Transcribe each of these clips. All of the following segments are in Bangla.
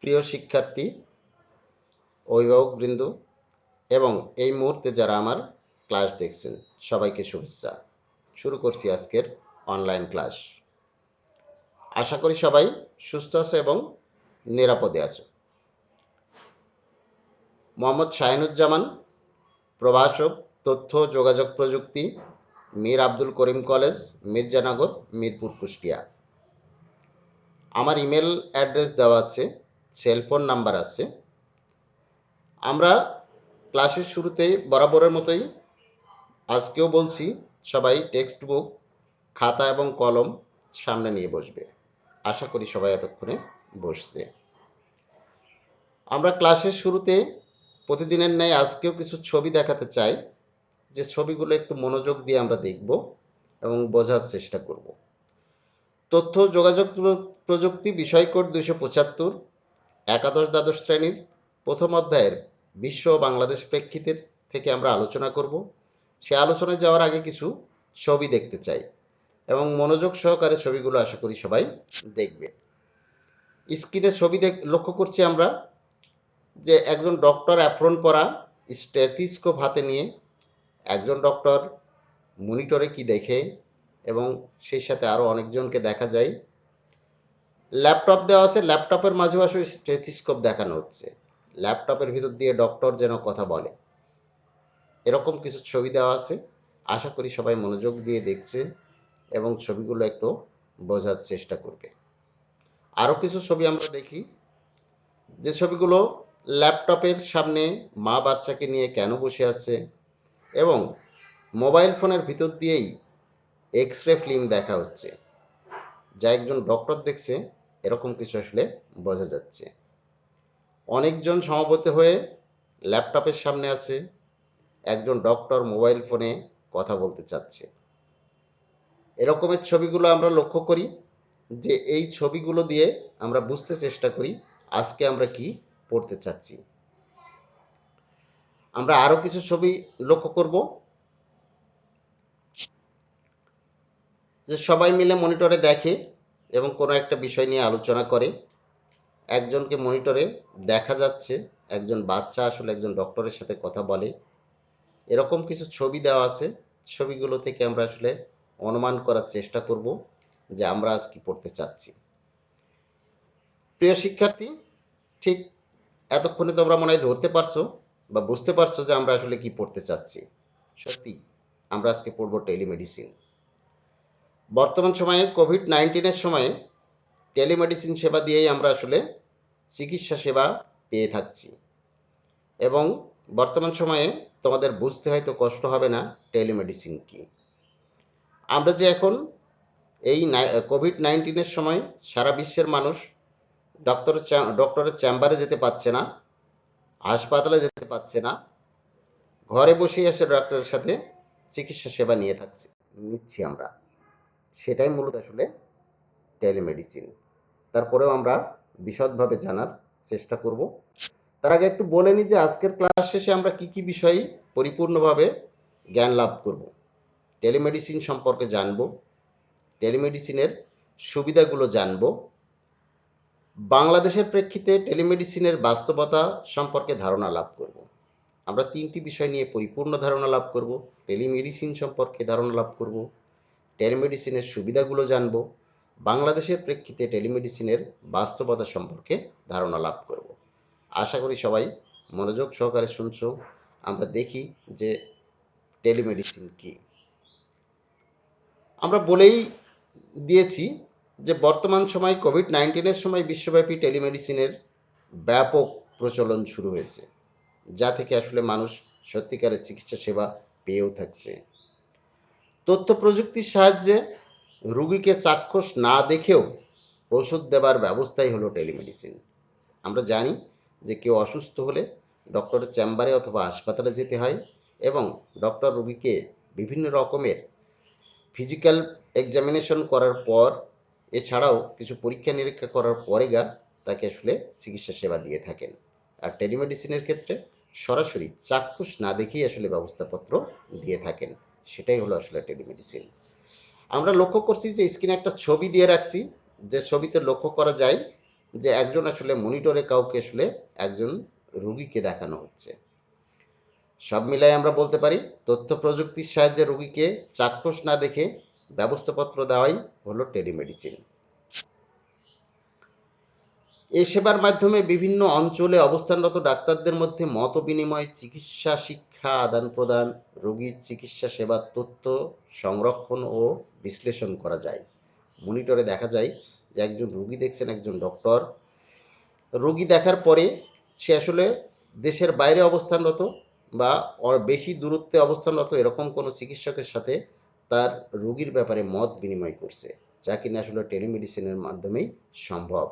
প্রিয় শিক্ষার্থী, অভিভাবকবৃন্দ এবং এই মুহূর্তে যারা আমার ক্লাস দেখছেন, সবাইকে শুভেচ্ছা। শুরু করছি আজকের অনলাইন ক্লাস। আশা করি সবাই সুস্থ আছে এবং নিরাপদে আছে। মোহাম্মদ শাহিনুজ্জামান, প্রভাষক, তথ্য যোগাযোগ প্রযুক্তি, মীর আব্দুল করিম কলেজ, মির্জানগর, মিরপুর, কুষ্টিয়া। আমার ইমেল অ্যাড্রেস দেওয়া আছে, সেলফোন নাম্বার আছে। আমরা ক্লাসের শুরুতেই বরাবরের মতোই আজকেও বলছি, সবাই টেক্সট বুক, খাতা এবং কলম সামনে নিয়ে বসবে। আশা করি সবাই এতক্ষণে বসছে। আমরা ক্লাসের শুরুতে প্রতিদিনের ন্যায় আজকেও কিছু ছবি দেখাতে চাই, যে ছবিগুলো একটু মনোযোগ দিয়ে আমরা দেখব এবং বোঝার চেষ্টা করব। তথ্য যোগাযোগ প্রযুক্তি বিষয় কোড 275, একাদশ দ্বাদশ শ্রেণীর প্রথম অধ্যায়ের বিশ্ব ও বাংলাদেশ প্রেক্ষিতের থেকে আমরা আলোচনা করব। সে আলোচনায় যাওয়ার আগে কিছু ছবি দেখতে চাই এবং মনোযোগ সহকারে ছবিগুলো আশা করি সবাই দেখবে। স্ক্রিনে ছবি লক্ষ্য করছি আমরা যে একজন ডক্টর অ্যাপ্রন পরা, স্টেথিস্কোপ হাতে নিয়ে একজন ডক্টর মনিটরে কি দেখে এবং সেই সাথে আরও অনেকজনকে দেখা যায়। ল্যাপটপ দেওয়া আছে, ল্যাপটপের মাঝেও আসলে স্টেথিস্কোপ দেখানো হচ্ছে। ল্যাপটপের ভিতর দিয়ে ডক্টর যেন কথা বলে, এরকম কিছু ছবি দেওয়া আছে। আশা করি সবাই মনোযোগ দিয়ে দেখছে এবং ছবিগুলো একটু বোঝার চেষ্টা করবে। আরও কিছু ছবি আমরা দেখি, যে ছবিগুলো ল্যাপটপের সামনে মা বাচ্চাকে নিয়ে কেন বসে আছে এবং মোবাইল ফোনের ভিতর দিয়েই এক্স রে ফিল্ম দেখা হচ্ছে, যা একজন ডক্টর দেখছে এরকম কিছু আসলে বোঝা যাচ্ছে। অনেকজন সমবেত হয়ে ল্যাপটপের সামনে আছে, একজন ডক্টর মোবাইল ফোনে কথা বলতে চাচ্ছে। এরকমের ছবিগুলো আমরা লক্ষ্য করি, যে এই ছবিগুলো দিয়ে আমরা বুঝতে চেষ্টা করি আজকে আমরা কি পড়তে চাচ্ছি। আমরা আরও কিছু ছবি লক্ষ্য করব, যে সবাই মিলে মনিটরে দেখে এবং কোনো একটা বিষয় নিয়ে আলোচনা করে। একজনকে মনিটরে দেখা যাচ্ছে একজন বাচ্চা আসলে একজন ডক্টরের সাথে কথা বলে, এরকম কিছু ছবি দেওয়া আছে। ছবিগুলো থেকে আমরা আসলে অনুমান করার চেষ্টা করব যে আমরা আজ কি পড়তে চাচ্ছি। প্রিয় শিক্ষার্থী, ঠিক এতক্ষণে তোমরা মনে হয় ধরতে পারছো বা বুঝতে পারছো যে আমরা আসলে কি পড়তে চাচ্ছি। সত্যি আমরা আজকে পড়ব টেলিমেডিসিন। বর্তমান সময়ে কোভিড-19 সময়ে টেলিমেডিসিন সেবা দিয়েই আমরা আসলে চিকিৎসা সেবা পেয়ে থাকছি এবং বর্তমান সময়ে তোমাদের বুঝতে হয়তো কষ্ট হবে না টেলিমেডিসিন কি। আমরা যে এখন এই কোভিড-19 সময় সারা বিশ্বের মানুষ ডক্টরের চেম্বারে যেতে পারছে না, হাসপাতালে যেতে পারছে না, ঘরে বসেই এসে ডক্টরের সাথে চিকিৎসা সেবা নিচ্ছি আমরা। সেটাই মূলত আসলে টেলিমেডিসিন। তারপরেও আমরা বিশদভাবে জানার চেষ্টা করব। তার আগে একটু বলে নিই যে আজকের ক্লাস শেষে আমরা কি কি বিষয়ে পরিপূর্ণভাবে জ্ঞান লাভ করব। টেলিমেডিসিন সম্পর্কে জানব, টেলিমেডিসিনের সুবিধাগুলো জানব, বাংলাদেশের প্রেক্ষিতে টেলিমেডিসিনের বাস্তবতা সম্পর্কে ধারণা লাভ করব। আমরা তিনটি বিষয় নিয়ে পরিপূর্ণ ধারণা লাভ করব। টেলিমেডিসিন সম্পর্কে ধারণা লাভ করব, টেলিমেডিসিনের সুবিধাগুলো জানব, বাংলাদেশের প্রেক্ষিতে টেলিমেডিসিনের বাস্তবতা সম্পর্কে ধারণা লাভ করব। আশা করি সবাই মনোযোগ সহকারে শুনছো। আমরা দেখি যে টেলিমেডিসিন কি। আমরা বলেই দিয়েছি যে বর্তমান সময় কোভিড-19 সময় বিশ্বব্যাপী টেলিমেডিসিনের ব্যাপক প্রচলন শুরু হয়েছে, যা থেকে আসলে মানুষ সত্যিকারের চিকিৎসা সেবা পেয়েও থাকছে। তথ্য প্রযুক্তির সাহায্যে রোগীকে চাক্ষুষ না দেখেও ওষুধ দেবার ব্যবস্থাই হলো টেলিমেডিসিন। আমরা জানি যে কেউ অসুস্থ হলে ডক্টরের চেম্বারে অথবা হাসপাতালে যেতে হয় এবং ডক্টর রোগীকে বিভিন্ন রকমের ফিজিক্যাল এক্সামিনেশন করার পর, এছাড়াও কিছু পরীক্ষা নিরীক্ষা করার পরে তাকে আসলে চিকিৎসা সেবা দিয়ে থাকেন। আর টেলিমেডিসিনের ক্ষেত্রে সরাসরি চাক্ষুষ না দেখেই আসলে ব্যবস্থাপত্র দিয়ে থাকেন। সেটাই হলো আসলে টেলিমেডিসিন। আমরা লক্ষ্য করছি যে স্ক্রিনে একটা ছবি দিয়ে রাখছি, যে ছবিতে লক্ষ্য করা যায় যে একজন আসলে মনিটরে কাউকে আসলে একজন রোগীকে দেখানো হচ্ছে। সব মিলাই আমরা বলতে পারি তথ্য প্রযুক্তির সাহায্যে রোগীকে চাক্ষুষ না দেখে ব্যবস্থাপত্র দেওয়াই হলো টেলিমেডিসিন। এই সেবার মাধ্যমে বিভিন্ন অঞ্চলে অবস্থানরত ডাক্তারদের মধ্যে মত বিনিময়, চিকিৎসা শিক্ষা আদান প্রদান, রোগীর চিকিৎসা সেবার তথ্য সংরক্ষণ ও বিশ্লেষণ করা যায়। মনিটরে দেখা যায় যে একজন রোগী দেখছেন একজন ডক্টর, রোগী দেখার পরে সে আসলে দেশের বাইরে অবস্থানরত বা বেশি দূরত্বে অবস্থানরত এরকম কোনো চিকিৎসকের সাথে তার রোগীর ব্যাপারে মত বিনিময় করছে, যা কিনা আসলে টেলিমেডিসিনের মাধ্যমেই সম্ভব।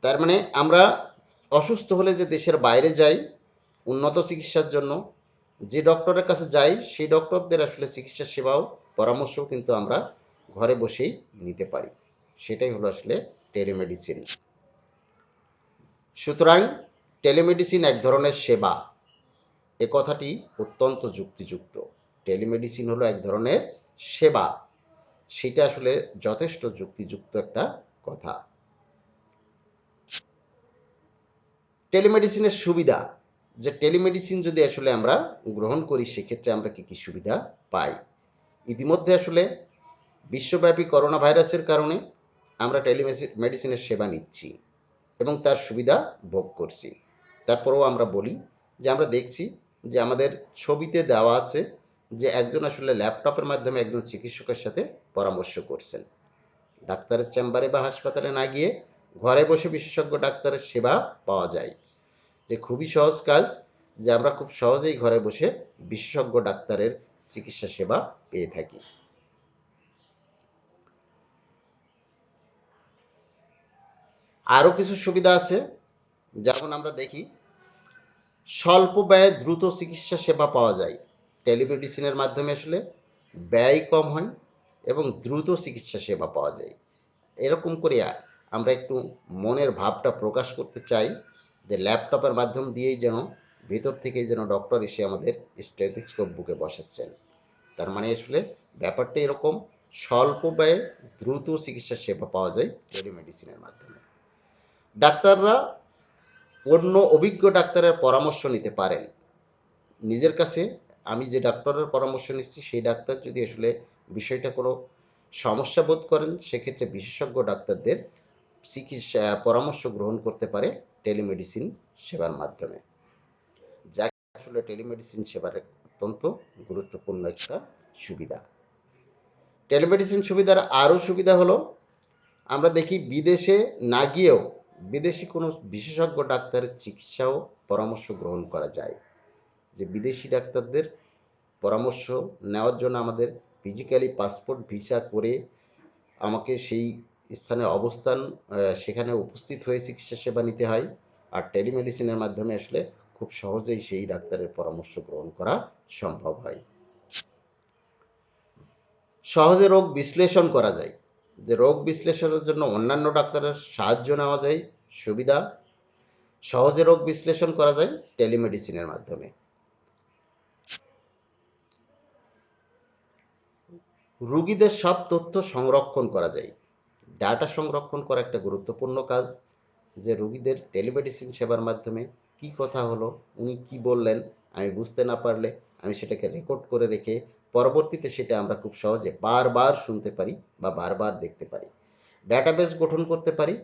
তার মানে আমরা অসুস্থ হলে যে দেশের বাইরে যাই উন্নত চিকিৎসার জন্য, যে ডক্টরের কাছে যাই সেই ডক্টরদের আসলে চিকিৎসা সেবাও পরামর্শও কিন্তু আমরা ঘরে বসেই নিতে পারি। সেটাই হলো আসলে টেলিমেডিসিন। সুতরাং টেলিমেডিসিন এক ধরনের সেবা, এ কথাটি অত্যন্ত যুক্তিযুক্ত। টেলিমেডিসিন হলো এক ধরনের সেবা, সেটা আসলে যথেষ্ট যুক্তিযুক্ত একটা কথা। টেলিমেডিসিনের সুবিধা, যে টেলিমেডিসিন যদি আসলে আমরা গ্রহণ করি সেক্ষেত্রে আমরা কি কি সুবিধা পাই। ইতিমধ্যে আসলে বিশ্বব্যাপী করোনা ভাইরাসের কারণে আমরা টেলিমেডিসিনের সেবা নিচ্ছি এবং তার সুবিধা ভোগ করছি। তারপরেও আমরা বলি যে আমরা দেখছি যে আমাদের ছবিতে দেওয়া আছে যে একজন আসলে ল্যাপটপের মাধ্যমে একজন চিকিৎসকের সাথে পরামর্শ করছেন। ডাক্তারের চেম্বারে বা হাসপাতালে না গিয়ে ঘরে বসে বিশেষজ্ঞ ডাক্তারের সেবা পাওয়া যায়, যে খুবই সহজ কাজ, যে আমরা খুব সহজেই ঘরে বসে বিশেষজ্ঞ ডাক্তারের চিকিৎসা সেবা পেয়ে থাকি। আরও কিছু সুবিধা আছে, যেমন আমরা দেখি স্বল্প ব্যয়ে দ্রুত চিকিৎসা সেবা পাওয়া যায়। টেলিমেডিসিনের মাধ্যমে আসলে ব্যয় কম হয় এবং দ্রুত চিকিৎসা সেবা পাওয়া যায়। এরকম করে আমরা একটু মনের ভাবটা প্রকাশ করতে চাই যে ল্যাপটপের মাধ্যম দিয়েই যেন ভেতর থেকেই যেন ডক্টর এসে আমাদের স্টেথোস্কোপ বুকে বসাচ্ছেন। তার মানে আসলে ব্যাপারটা এরকম, স্বল্প ব্যয়ে দ্রুত চিকিৎসা সেবা পাওয়া যায় টেলিমেডিসিনের মাধ্যমে। ডাক্তাররা অন্য অভিজ্ঞ ডাক্তারের পরামর্শ নিতে পারেন। নিজের কাছে আমি যে ডাক্তারের পরামর্শ নিচ্ছি সেই ডাক্তার যদি আসলে বিষয়টা কোনো সমস্যা বোধ করেন সেক্ষেত্রে বিশেষজ্ঞ ডাক্তারদের চিকিৎসা পরামর্শ গ্রহণ করতে পারে টেলিমেডিসিন সেবার মাধ্যমে, যা আসলে টেলিমেডিসিন সেবার অত্যন্ত গুরুত্বপূর্ণ একটা সুবিধা। টেলিমেডিসিন সুবিধার আরও সুবিধা হলো আমরা দেখি বিদেশে না গিয়েও বিদেশি কোনো বিশেষজ্ঞ ডাক্তারের চিকিৎসাও পরামর্শ গ্রহণ করা যায়। যে বিদেশি ডাক্তারদের পরামর্শ নেওয়ার জন্য আমাদের ফিজিক্যালি পাসপোর্ট ভিসা করে আমাকে সেই স্থানে অবস্থান সেখানে উপস্থিত হয়ে চিকিৎসা সেবা নিতে হয়। আর টেলিমেডিসিনের মাধ্যমে আসলে খুব সহজেই সেই ডাক্তারের পরামর্শ গ্রহণ করা সম্ভব হয়। সহজে রোগ বিশ্লেষণ করা যায়, যে রোগ বিশ্লেষণের জন্য অন্যান্য ডাক্তারের সাহায্য নেওয়া যায়। সুবিধা, সহজে রোগ বিশ্লেষণ করা যায় টেলিমেডিসিনের মাধ্যমে। রোগীদের সব তথ্য সংরক্ষণ করা যায়। ডাটা সংরক্ষণ করা একটা গুরুত্বপূর্ণ কাজ, যে রোগীদের টেলিমেডিসিন সেবার মাধ্যমে কি কথা হলো, উনি কি বললেন, আমি বুঝতে না পারলে আমি সেটাকে রেকর্ড করে রেখে পরবর্তীতে সেটা আমরা খুব সহজে বারবার শুনতে পারি বা বারবার দেখতে পারি। ডাটাবেস গঠন করতে পারি,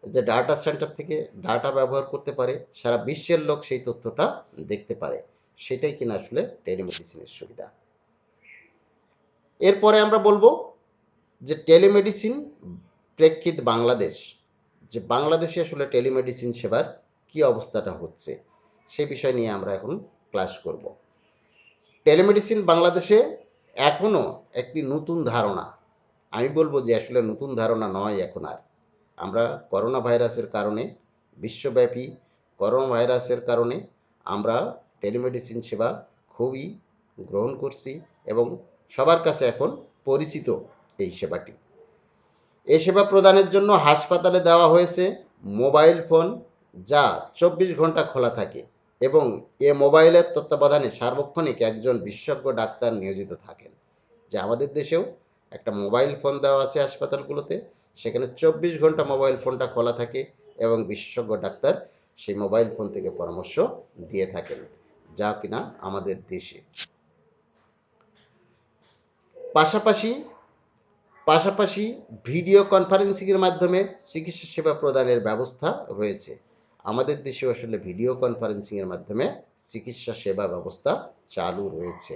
যে ডাটা সেন্টার থেকে ডাটা ব্যবহার করতে পারে, সারা বিশ্বের লোক সেই তথ্যটা দেখতে পারে। সেটাই কিনা আসলে টেলিমেডিসিনের সুবিধা। এরপরে আমরা বলবো যে টেলিমেডিসিন প্রেক্ষিত বাংলাদেশ, যে বাংলাদেশে আসলে টেলিমেডিসিন সেবার কি অবস্থাটা হচ্ছে সে বিষয় নিয়ে আমরা এখন ক্লাস করব। টেলিমেডিসিন বাংলাদেশে এখনও একটি নতুন ধারণা, আমি বলবো যে আসলে নতুন ধারণা নয় এখন আর। আমরা করোনা ভাইরাসের কারণে, বিশ্বব্যাপী করোনা ভাইরাসের কারণে আমরা টেলিমেডিসিন সেবা খুবই গ্রহণ করছি এবং সবার কাছে এখন পরিচিত এই সেবাটি। এই সেবা প্রদানের জন্য হাসপাতালে দেওয়া হয়েছে মোবাইল ফোন, যা 24 ঘন্টা খোলা থাকে এবং এ মোবাইলের তত্ত্বাবধানে সার্বক্ষণিক একজন বিশেষজ্ঞ ডাক্তার নিয়োজিত থাকেন। যে আমাদের দেশেও একটা মোবাইল ফোন দেওয়া আছে হাসপাতালগুলোতে, সেখানে 24 ঘন্টা মোবাইল ফোনটা খোলা থাকে এবং বিশেষজ্ঞ ডাক্তার সেই মোবাইল ফোন থেকে পরামর্শ দিয়ে থাকেন, যা কিনা আমাদের দেশে। পাশাপাশি পাশাপাশি ভিডিও কনফারেন্সিংয়ের মাধ্যমে চিকিৎসা সেবা প্রদানের ব্যবস্থা রয়েছে। আমাদের দেশে আসলে ভিডিও কনফারেন্সিংয়ের মাধ্যমে চিকিৎসা সেবা ব্যবস্থা চালু রয়েছে।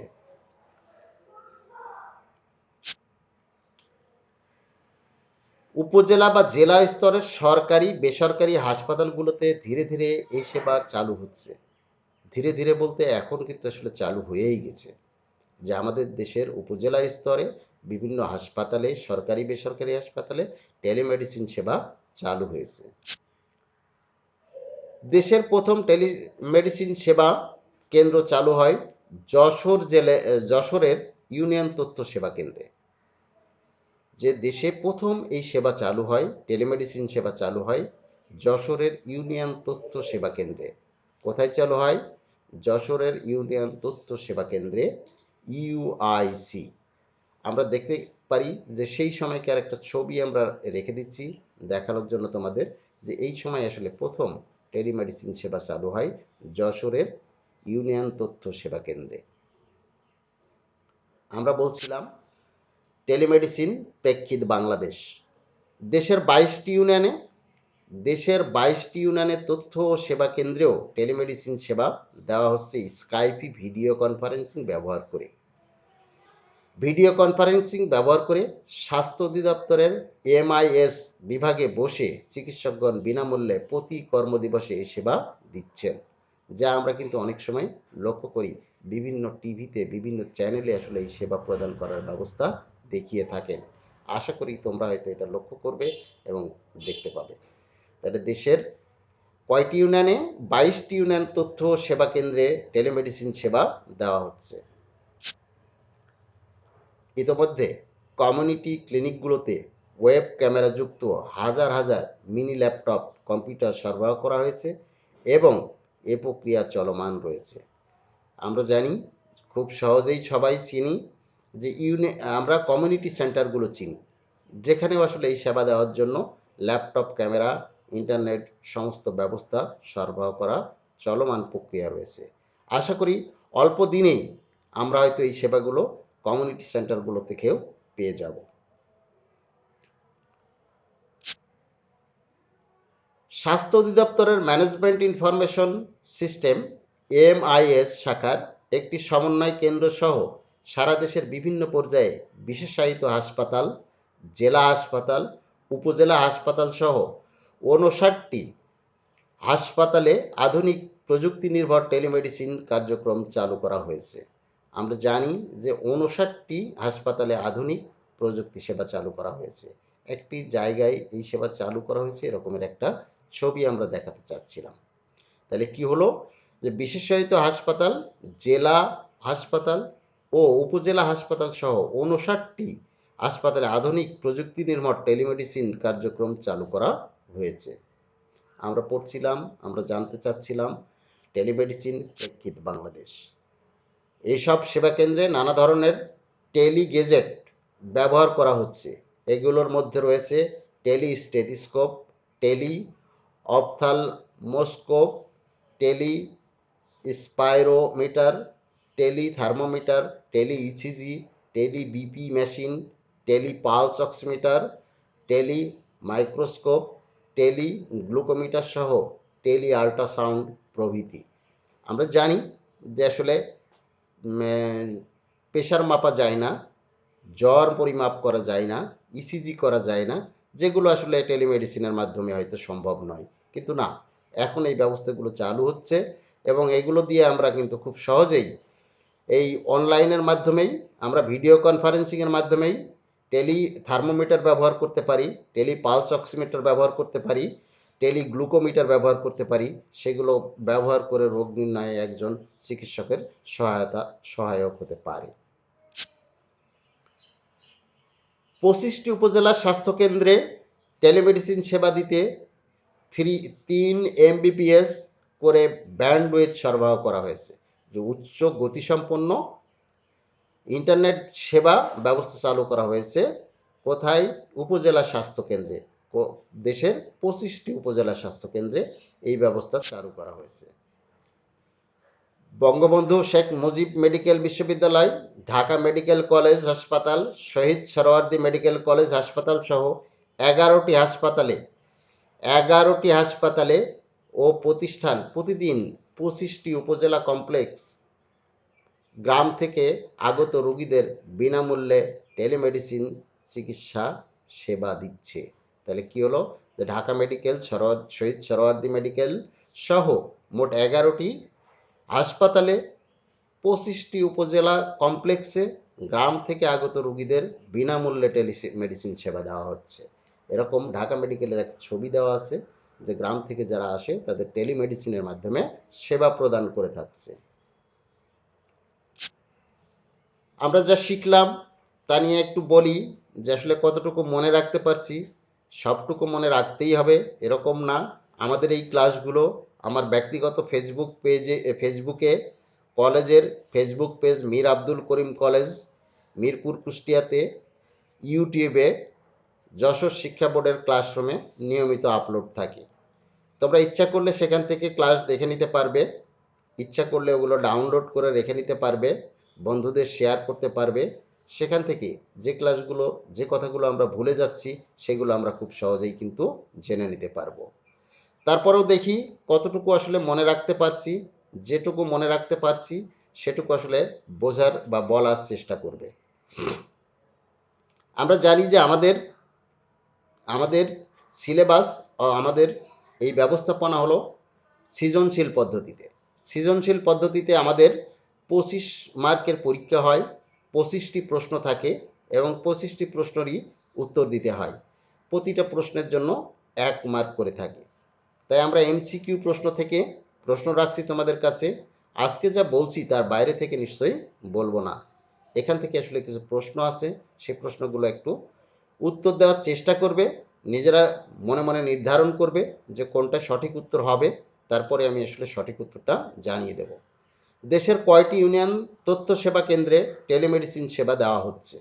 উপজেলা বা জেলা স্তরের সরকারি বেসরকারি হাসপাতালগুলোতে ধীরে ধীরে এই সেবা চালু হচ্ছে। ধীরে ধীরে বলতে এখন কিন্তু আসলে চালু হয়েই গেছে, যে আমাদের দেশের উপজেলা স্তরে বিভিন্ন হাসপাতালে, সরকারি বেসরকারি হাসপাতালে টেলিমেডিসিন সেবা চালু হয়েছে। দেশের প্রথম টেলিমেডিসিন সেবা কেন্দ্র চালু হয় যশোরের ইউনিয়ন তথ্য সেবা কেন্দ্রে। যে দেশে প্রথম এই সেবা চালু হয়, টেলিমেডিসিন সেবা চালু হয় যশোরের ইউনিয়ন তথ্য সেবা কেন্দ্রে। কোথায় চালু হয়? যশোরের ইউনিয়ন তথ্য সেবা কেন্দ্রে, ইউআইসি। আমরা দেখতে পারি যে সেই সময়কার একটা ছবি আমরা রেখে দিচ্ছি দেখানোর জন্য তোমাদের, যে এই সময় আসলে প্রথম টেলিমেডিসিন সেবা চালু হয় যশোরের ইউনিয়ন তথ্য সেবা কেন্দ্রে। আমরা বলছিলাম টেলিমেডিসিন প্রেক্ষিত বাংলাদেশ। দেশের 22টি ইউনিয়নে তথ্য ও সেবা কেন্দ্রেও টেলিমেডিসিন সেবা দেওয়া হচ্ছে স্কাইপি ভিডিও কনফারেন্সিং ব্যবহার করে। ভিডিও কনফারেন্সিং ব্যবহার করে স্বাস্থ্য অধিদপ্তরের এমআইএস বিভাগে বসে চিকিৎসকগণ বিনামূল্যে প্রতি কর্মদিবসে এই সেবা দিচ্ছেন, যা আমরা কিন্তু অনেক সময় লক্ষ্য করি বিভিন্ন টিভিতে, বিভিন্ন চ্যানেলে আসলে এই সেবা প্রদান করার ব্যবস্থা দেখিয়ে থাকেন। আশা করি তোমরা হয়তো এটা লক্ষ্য করবে এবং দেখতে পাবে। তাহলে দেশের কয়টি ইউনিয়নে? 22টি ইউনিয়ন তথ্য সেবা কেন্দ্রে টেলিমেডিসিন সেবা দেওয়া হচ্ছে। ইতোমধ্যে কমিউনিটি ক্লিনিকগুলোতে ওয়েব ক্যামেরাযুক্ত হাজার হাজার মিনি ল্যাপটপ কম্পিউটার সরবরাহ করা হয়েছে এবং এ প্রক্রিয়া চলমান রয়েছে। আমরা জানি, খুব সহজেই সবাই চিনি যে আমরা কমিউনিটি সেন্টারগুলো চিনি, যেখানেও আসলে এই সেবা দেওয়ার জন্য ল্যাপটপ, ক্যামেরা, ইন্টারনেট সমস্ত ব্যবস্থা সরবরাহ করা চলমান প্রক্রিয়া রয়েছে। আশা করি অল্প দিনেই আমরা হয়তো এই সেবাগুলো কমিউনিটি সেন্টারগুলো থেকেও পেয়ে যাব। স্বাস্থ্য অধিদপ্তরের ম্যানেজমেন্ট ইনফরমেশন সিস্টেম এমআইএস শাখার একটি সমন্বয় কেন্দ্র সহ সারা দেশের বিভিন্ন পর্যায়ে বিশেষায়িত হাসপাতাল, জেলা হাসপাতাল, উপজেলা হাসপাতাল সহ 59টি হাসপাতালে আধুনিক প্রযুক্তি নির্ভর টেলিমেডিসিন কার্যক্রম চালু করা হয়েছে। আমরা জানি যে 59টি হাসপাতালে আধুনিক প্রযুক্তি সেবা চালু করা হয়েছে। একটি জায়গায় এই সেবা চালু করা হয়েছে এরকমের একটা ছবি আমরা দেখাতে চাচ্ছিলাম। তাহলে কি হলো, যে বিশেষায়িত হাসপাতাল, জেলা হাসপাতাল ও উপজেলা হাসপাতাল সহ 59টি হাসপাতালে আধুনিক প্রযুক্তি নির্ভর টেলিমেডিসিন কার্যক্রম চালু করা হয়েছে। আমরা পড়ছিলাম, আমরা জানতে চাচ্ছিলাম টেলিমেডিসিন প্রেক্ষিত বাংলাদেশ। এইসব সেবা কেন্দ্রে নানা ধরনের টেলিগেজেট ব্যবহার করা হচ্ছে। এগুলোর মধ্যে রয়েছে tele stethoscope, tele ophthalmoscope, tele spirometer, tele thermometer, tele ECG, tele BP machine, tele pulse oximeter, tele microscope, tele glucometer সহ টেলি আল্ট্রাসাউন্ড প্রভৃতি। আমরা জানি যে আসলে প্রেশার মাপা যায় না, জ্বর পরিমাপ করা যায় না, ইসিজি করা যায় না, যেগুলো আসলে টেলিমেডিসিনের মাধ্যমে হয়তো সম্ভব নয়। কিন্তু না, এখন এই ব্যবস্থাগুলো চালু হচ্ছে এবং এগুলো দিয়ে আমরা কিন্তু খুব সহজেই এই অনলাইনের মাধ্যমেই, আমরা ভিডিও কনফারেন্সিংয়ের মাধ্যমেই টেলি থার্মোমিটার ব্যবহার করতে পারি, টেলি পালস অক্সিমিটার ব্যবহার করতে পারি, টেলি গ্লুকোমিটার ব্যবহার করতে পারি। সেগুলো ব্যবহার করে রোগ নির্ণয়ে একজন চিকিৎসকের সহায়ক হতে পারে। 25টি উপজেলা স্বাস্থ্যকেন্দ্রে টেলিমেডিসিন সেবা দিতে 3 এমবিপিএস করে ব্যান্ডউইথ সরবরাহ করা হয়েছে। যে উচ্চ গতিসম্পন্ন ইন্টারনেট সেবা ব্যবস্থা চালু করা হয়েছে কোথায়? উপজেলা স্বাস্থ্য কেন্দ্রে। দেশের 25টি উপজেলা স্বাস্থ্য কেন্দ্রে এই ব্যবস্থা চালু করা হয়েছে। বঙ্গবন্ধু শেখ মুজিব মেডিকেল বিশ্ববিদ্যালয়, ঢাকা মেডিকেল কলেজ হাসপাতাল, শহীদ সোহরাওয়ার্দী মেডিকেল কলেজ হাসপাতাল সহ 11টি হাসপাতালে ও প্রতিষ্ঠান প্রতিদিন 25টি উপজেলা কমপ্লেক্স গ্রাম থেকে আগত রোগীদের বিনামূল্যে টেলিমেডিসিন চিকিৎসা সেবা দিচ্ছে। তাহলে কি হলো? যে ঢাকা মেডিকেল, শহীদ সোহরাওয়ার্দী মেডিকেল সহ মোট 11টি হাসপাতালে 25টি উপজেলা কমপ্লেক্সে গ্রাম থেকে আগত রোগীদের বিনামূল্যে টেলিমেডিসিন সেবা দেওয়া হচ্ছে। এরকম ঢাকা মেডিকেলের একটা ছবি দেওয়া আছে, যে গ্রাম থেকে যারা আসে তাদের টেলিমেডিসিনের মাধ্যমে সেবা প্রদান করে থাকছে। আমরা যা শিখলাম তা নিয়ে একটু বলি, যে আসলে কতটুকু মনে রাখতে পারছি। সবটুকু মনে রাখতেই হবে এরকম না। আমাদের এই ক্লাসগুলো আমার ব্যক্তিগত ফেসবুকে কলেজের Facebook page Mir Abdul Karim college, Mirpur, কুষ্টিয়াতে, ইউটিউবে যশোর শিক্ষা বোর্ডের ক্লাসরুমে নিয়মিত আপলোড থাকে। তোমরা ইচ্ছা করলে সেখান থেকে ক্লাস দেখে নিতে পারবে, ইচ্ছা করলে ওগুলো ডাউনলোড করে রেখে নিতে পারবে, বন্ধুদের শেয়ার করতে পারবে। সেখান থেকে যে ক্লাসগুলো, যে কথাগুলো আমরা ভুলে যাচ্ছি সেগুলো আমরা খুব সহজেই কিন্তু জেনে নিতে পারবো। তারপরেও দেখি কতটুকু আসলে মনে রাখতে পারছি। যেটুকু মনে রাখতে পারছি সেটুকু আসলে বোঝার বা বলার চেষ্টা করবে। আমরা জানি যে আমাদের সিলেবাস ও আমাদের এই ব্যবস্থাপনা হলো সৃজনশীল পদ্ধতিতে। সৃজনশীল পদ্ধতিতে আমাদের 25 মার্কের পরীক্ষা হয়, 25টি প্রশ্ন থাকে এবং 25টি প্রশ্নেরই উত্তর দিতে হয়। প্রতিটা প্রশ্নের জন্য 1 মার্ক করে থাকে। তাই আমরা এমসিকিউ প্রশ্ন থেকে প্রশ্ন রাখছি তোমাদের কাছে। আজকে যা বলছি তার বাইরে থেকে নিশ্চয়ই বলবো না। এখান থেকে আসলে কিছু প্রশ্ন আছে, সেই প্রশ্নগুলো একটু উত্তর দেওয়ার চেষ্টা করবে, নিজেরা মনে মনে নির্ধারণ করবে যে কোনটা সঠিক উত্তর হবে। তারপরে আমি আসলে সঠিক উত্তরটা জানিয়ে দেব। দেশের কয়টি ইউনিয়ন তথ্য সেবা কেন্দ্রে টেলিমেডিসিন সেবা দেওয়া হচ্ছে?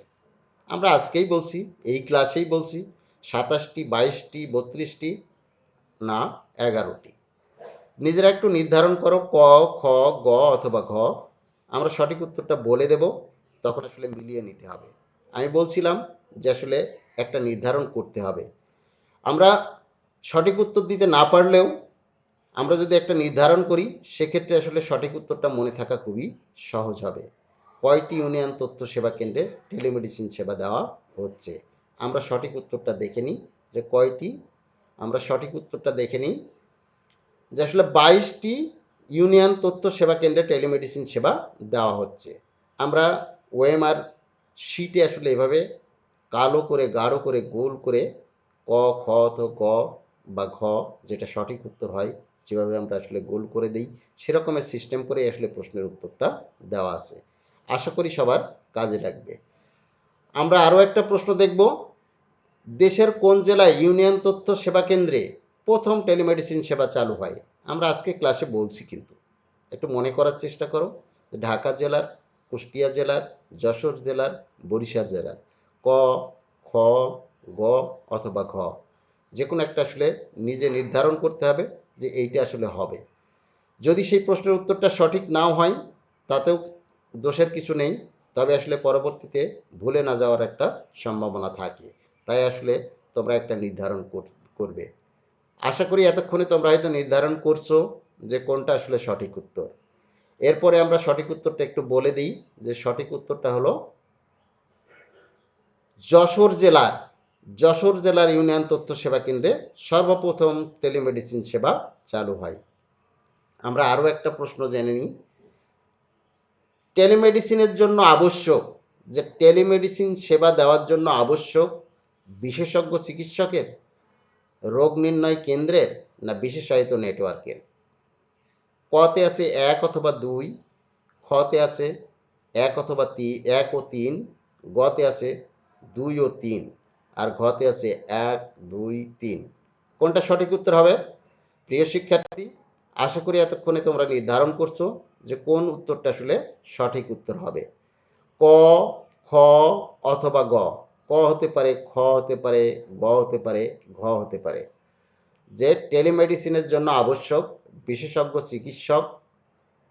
আমরা আজকেই বলছি, এই ক্লাসেই বলছি, 27টি, 22টি, 32টি, না 11টি। নিজেরা একটু নির্ধারণ করো, ক, খ, গ অথবা ঘ। আমরা সঠিক উত্তরটা বলে দেব, তখন আসলে মিলিয়ে নিতে হবে। আমি বলছিলাম যে আসলে একটা নির্ধারণ করতে হবে। আমরা সঠিক উত্তর দিতে না পারলেও আমরা যদি একটা নির্ধারণ করি সেক্ষেত্রে আসলে সঠিক উত্তরটা মনে থাকা খুবই সহজ হবে। কয়টি ইউনিয়ন তথ্য সেবা কেন্দ্রে টেলিমেডিসিন সেবা দেওয়া হচ্ছে? আমরা সঠিক উত্তরটা দেখে নিই যে কয়টি। আমরা সঠিক উত্তরটা দেখে নিই যে আসলে 22টি ইউনিয়ন তথ্য সেবা কেন্দ্রে টেলিমেডিসিন সেবা দেওয়া হচ্ছে। আমরা ওএমআর শিটে আসলে এভাবে কালো করে, গাঢ় করে, গোল করে ক, খ তো গ বা ঘ, যেটা সঠিক উত্তর হয়, যেভাবে আমরা আসলে গোল করে দিই সেরকমের সিস্টেম করে আসলে প্রশ্নের উত্তরটা দেওয়া আছে। আশা করি সবার কাজে লাগবে। আমরা আরও একটা প্রশ্ন দেখব, দেশের কোন জেলায় ইউনিয়ন তথ্য সেবা কেন্দ্রে প্রথম টেলিমেডিসিন সেবা চালু হয়? আমরা আজকে ক্লাসে বলছি, কিন্তু একটু মনে করার চেষ্টা করো। ঢাকা জেলার, কুষ্টিয়া জেলার, যশোর জেলার, বরিশাল জেলার। ক, খ, গ অথবা ঘ, যে কোনো একটা আসলে নিজে নির্ধারণ করতে হবে যে এইটা আসলে হবে। যদি সেই প্রশ্নের উত্তরটা সঠিক নাও হয় তাতেও দোষের কিছু নেই, তবে আসলে পরবর্তীতে ভুলে না যাওয়ার একটা সম্ভাবনা থাকে। তাই আসলে তোমরা একটা নির্ধারণ করবে। আশা করি এতক্ষণে তোমরা হয়তো নির্ধারণ করছো যে কোনটা আসলে সঠিক উত্তর। এরপরে আমরা সঠিক উত্তরটা একটু বলে দিই, যে সঠিক উত্তরটা হলো যশোর জেলার ইউনিয়ন তথ্য সেবা কেন্দ্রে সর্বপ্রথম টেলিমেডিসিন সেবা চালু হয়। আমরা আরও একটা প্রশ্ন জেনে নিই, টেলিমেডিসিনের জন্য আবশ্যক, যে টেলিমেডিসিন সেবা দেওয়ার জন্য আবশ্যক বিশেষজ্ঞ চিকিৎসকের, রোগ নির্ণয় কেন্দ্রের, না বিশেষায়িত নেটওয়ার্কের? কতে আছে 1 অথবা 2, খতে আছে 1 অথবা 1 ও 3, গতে আছে 2 ও 3, আর ঘতে আছে 1, 2, 3। কোনটা সঠিক উত্তর হবে? প্রিয় শিক্ষার্থী, আশা করি এতক্ষণে তোমরা নির্ধারণ করছো যে কোন উত্তরটা আসলে সঠিক উত্তর হবে। ক, খ অথবা গ। ক হতে পারে, খ হতে পারে, গ হতে পারে, ঘ হতে পারে, যে টেলিমেডিসিনের জন্য আবশ্যক বিশেষজ্ঞ চিকিৎসক,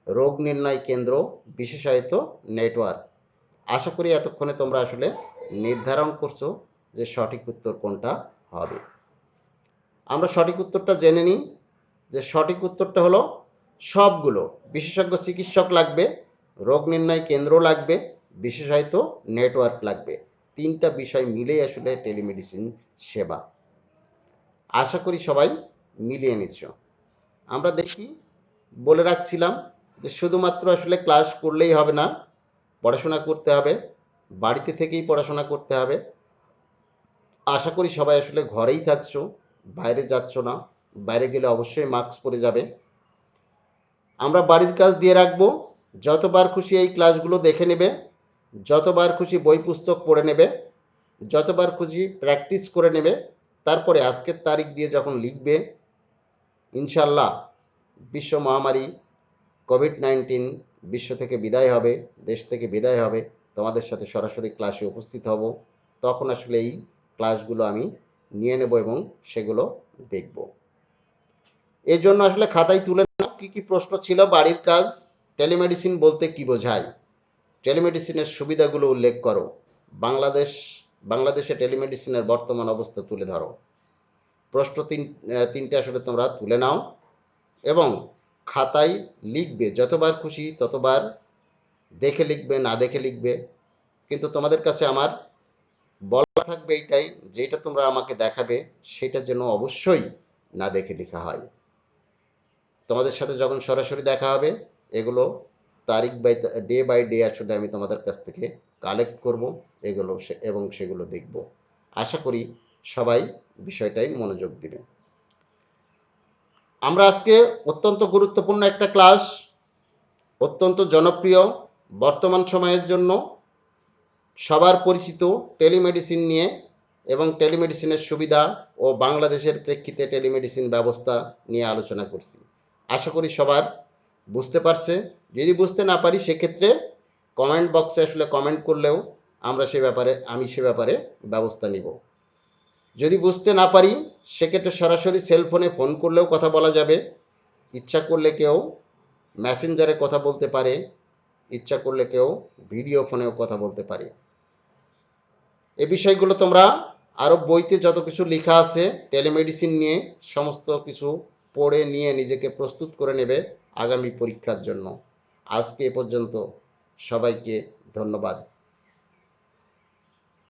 রোগ নির্ণয় কেন্দ্র, বিশেষায়িত নেটওয়ার্ক। আশা করি এতক্ষণে তোমরা আসলে নির্ধারণ করছো যে সঠিক উত্তর কোনটা হবে। আমরা সঠিক উত্তরটা জেনে নিই, যে সঠিক উত্তরটা হলো সবগুলো। বিশেষজ্ঞ চিকিৎসক লাগবে, রোগ নির্ণয় কেন্দ্র লাগবে, বিশেষায়িত নেটওয়ার্ক লাগবে। তিনটা বিষয় মিলেই আসলে টেলিমেডিসিন সেবা। আশা করি সবাই মিলিয়ে নিচ্ছ। আমরা দেখি, বলে রাখছিলাম যে শুধুমাত্র আসলে ক্লাস করলেই হবে না, পড়াশোনা করতে হবে, বাড়িতে থেকেই পড়াশোনা করতে হবে। আশা করি সবাই আসলে ঘরেই থাকছো, বাইরে যাচ্ছ না। বাইরে গেলে অবশ্যই মাস্ক পরে যাবে। আমরা বাড়ির কাজ দিয়ে রাখবো, যতবার খুশি এই ক্লাসগুলো দেখে নেবে, যতবার খুশি বই পুস্তক পড়ে নেবে, যতবার খুশি প্র্যাকটিস করে নেবে। তারপরে আজকের তারিখ দিয়ে যখন লিখবে, ইনশাল্লাহ বিশ্ব মহামারী কোভিড-19 বিশ্ব থেকে বিদায় হবে, দেশ থেকে বিদায় হবে, তোমাদের সাথে সরাসরি ক্লাসে উপস্থিত হব। তখন আসলে এই ক্লাসগুলো আমি নিয়ে নেব এবং সেগুলো দেখব। এর জন্য আসলে খাতায় তুলে নাও কী কী প্রশ্ন ছিল। বাড়ির কাজ, টেলিমেডিসিন বলতে কী বোঝায়, টেলিমেডিসিনের সুবিধাগুলো উল্লেখ করো, বাংলাদেশে টেলিমেডিসিনের বর্তমান অবস্থা তুলে ধরো। প্রশ্ন তিনটে আসলে তোমরা তুলে নাও এবং খাতায় লিখবে, যতবার খুশি ততবার দেখে লিখবে, না দেখে লিখবে। কিন্তু তোমাদের কাছে আমার বলা থাকবে এইটাই, যেটা তোমরা আমাকে দেখাবে সেটা যেন অবশ্যই না দেখে লেখা হয়। তোমাদের সাথে যখন সরাসরি দেখা হবে, এগুলো তারিখ বাই ডে আসলে আমি তোমাদের কাছ থেকে কালেক্ট করব এগুলো এবং সেগুলো দেখব। আশা করি সবাই বিষয়টাই মনোযোগ দিবে। আমরা আজকে অত্যন্ত গুরুত্বপূর্ণ একটা ক্লাস, অত্যন্ত জনপ্রিয়, বর্তমান সময়ের জন্য সবার পরিচিত টেলিমেডিসিন নিয়ে এবং টেলিমেডিসিনের সুবিধা ও বাংলাদেশের প্রেক্ষিতে টেলিমেডিসিন ব্যবস্থা নিয়ে আলোচনা করছি। আশা করি সবার বুঝতে পারছে। যদি বুঝতে না পারি সেক্ষেত্রে কমেন্ট বক্সে আসলে কমেন্ট করলেও আমি সে ব্যাপারে ব্যবস্থা নিব। যদি বুঝতে না পারি সেক্ষেত্রে সরাসরি সেলফোনে ফোন করলেও কথা বলা যাবে। ইচ্ছা করলে কেউ মেসেঞ্জারে কথা বলতে পারে, ইচ্ছা করলে কেউ ভিডিও ফোনেও কথা বলতে পারে। এই বিষয়গুলো তোমরা আরও বইতে যত কিছু লেখা আছে টেলিমেডিসিন নিয়ে, সমস্ত কিছু পড়ে নিয়ে নিজেকে প্রস্তুত করে নেবে আগামী পরীক্ষার জন্য। আজকে এ পর্যন্ত, সবাইকে ধন্যবাদ।